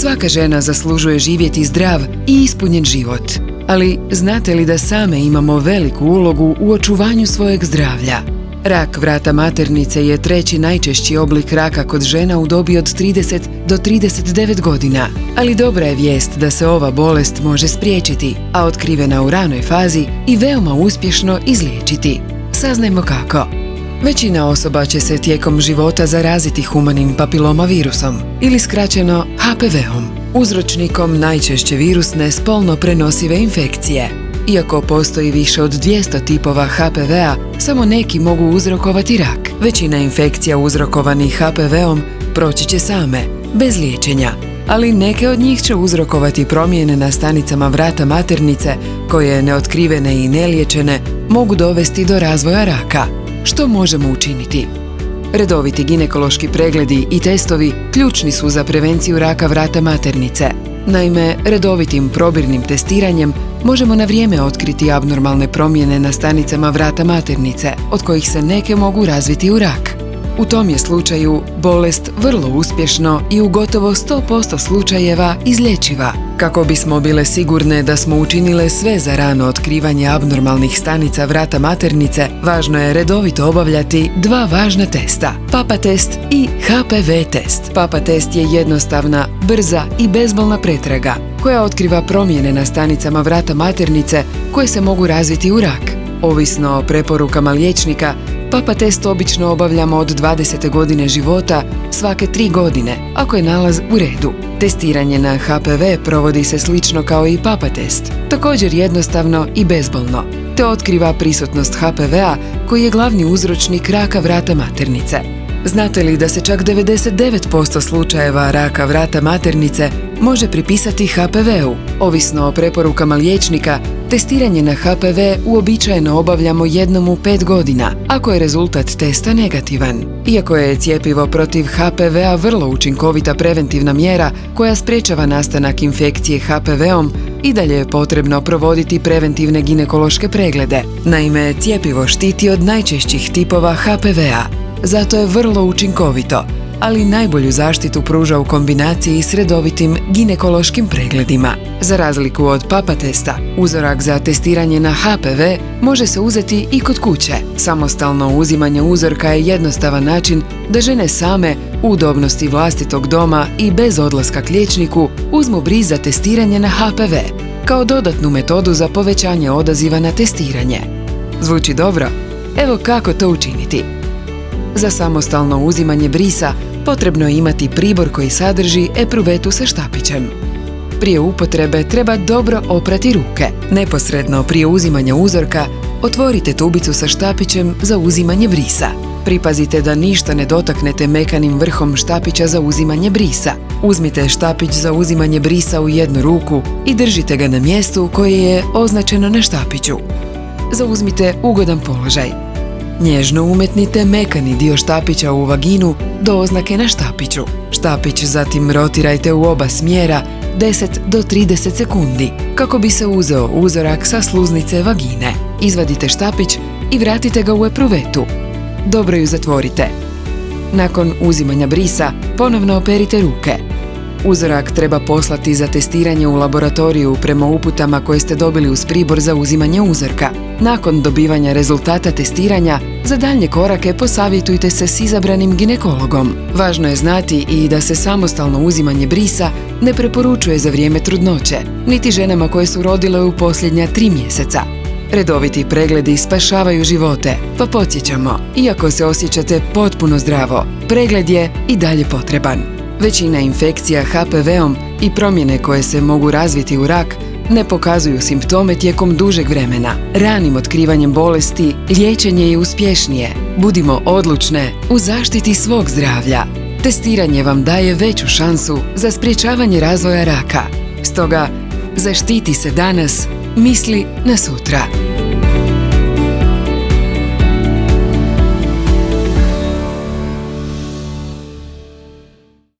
Svaka žena zaslužuje živjeti zdrav i ispunjen život. Ali znate li da same imamo veliku ulogu u očuvanju svojeg zdravlja? Rak vrata maternice je treći najčešći oblik raka kod žena u dobi od 30 do 39 godina. Ali dobra je vijest da se ova bolest može spriječiti, a otkrivena u ranoj fazi i veoma uspješno izliječiti. Saznajmo kako. Većina osoba će se tijekom života zaraziti humanim papilomavirusom ili skraćeno HPV-om, uzročnikom najčešće virusne spolno prenosive infekcije. Iako postoji više od 200 tipova HPV-a, samo neki mogu uzrokovati rak. Većina infekcija uzrokovanih HPV-om proći će same, bez liječenja, ali neke od njih će uzrokovati promjene na stanicama vrata maternice koje, neotkrivene i neliječene, mogu dovesti do razvoja raka. Što možemo učiniti? Redoviti ginekološki pregledi i testovi ključni su za prevenciju raka vrata maternice. Naime, redovitim probirnim testiranjem možemo na vrijeme otkriti abnormalne promjene na stanicama vrata maternice, od kojih se neke mogu razviti u rak. U tom je slučaju bolest vrlo uspješno i u gotovo 100% slučajeva izlječiva. Kako bismo bile sigurne da smo učinile sve za rano otkrivanje abnormalnih stanica vrata maternice, važno je redovito obavljati dva važna testa: PAPA test i HPV test. PAPA test je jednostavna, brza i bezbolna pretraga koja otkriva promjene na stanicama vrata maternice koje se mogu razviti u rak. Ovisno o preporukama liječnika, PAPA test obično obavljamo od 20. godine života svake 3 godine, ako je nalaz u redu. Testiranje na HPV provodi se slično kao i PAPA test, također jednostavno i bezbolno, te otkriva prisutnost HPV-a koji je glavni uzročnik raka vrata maternice. Znate li da se čak 99% slučajeva raka vrata maternice može pripisati HPV-u? Ovisno o preporukama liječnika, testiranje na HPV uobičajeno obavljamo jednom u 5 godina, ako je rezultat testa negativan. Iako je cjepivo protiv HPV-a vrlo učinkovita preventivna mjera koja sprečava nastanak infekcije HPV-om, i dalje je potrebno provoditi preventivne ginekološke preglede. Naime, cjepivo štiti od najčešćih tipova HPV-a. Zato je vrlo učinkovito, ali najbolju zaštitu pruža u kombinaciji s redovitim ginekološkim pregledima. Za razliku od PAPA testa, uzorak za testiranje na HPV može se uzeti i kod kuće. Samostalno uzimanje uzorka je jednostavan način da žene same, u udobnosti vlastitog doma i bez odlaska k liječniku, uzmu bris za testiranje na HPV, kao dodatnu metodu za povećanje odaziva na testiranje. Zvuči dobro? Evo kako to učiniti. Za samostalno uzimanje brisa potrebno je imati pribor koji sadrži epruvetu sa štapićem. Prije upotrebe treba dobro oprati ruke. Neposredno prije uzimanja uzorka otvorite tubicu sa štapićem za uzimanje brisa. Pripazite da ništa ne dotaknete mekanim vrhom štapića za uzimanje brisa. Uzmite štapić za uzimanje brisa u jednu ruku i držite ga na mjestu koje je označeno na štapiću. Zauzmite ugodan položaj. Nježno umetnite mekani dio štapića u vaginu do oznake na štapiću. Štapić zatim rotirajte u oba smjera 10 do 30 sekundi kako bi se uzeo uzorak sa sluznice vagine. Izvadite štapić i vratite ga u epruvetu. Dobro ju zatvorite. Nakon uzimanja brisa ponovno operite ruke. Uzorak treba poslati za testiranje u laboratoriju prema uputama koje ste dobili uz pribor za uzimanje uzorka. Nakon dobivanja rezultata testiranja, za daljnje korake posavjetujte se s izabranim ginekologom. Važno je znati i da se samostalno uzimanje brisa ne preporučuje za vrijeme trudnoće, niti ženama koje su rodile u posljednja 3 mjeseca. Redoviti pregledi spašavaju živote, pa podsjećamo, iako se osjećate potpuno zdravo, pregled je i dalje potreban. Većina infekcija HPV-om i promjene koje se mogu razviti u rak ne pokazuju simptome tijekom dužeg vremena. Ranim otkrivanjem bolesti liječenje je uspješnije. Budimo odlučne u zaštiti svog zdravlja. Testiranje vam daje veću šansu za sprječavanje razvoja raka. Stoga, zaštiti se danas, misli na sutra.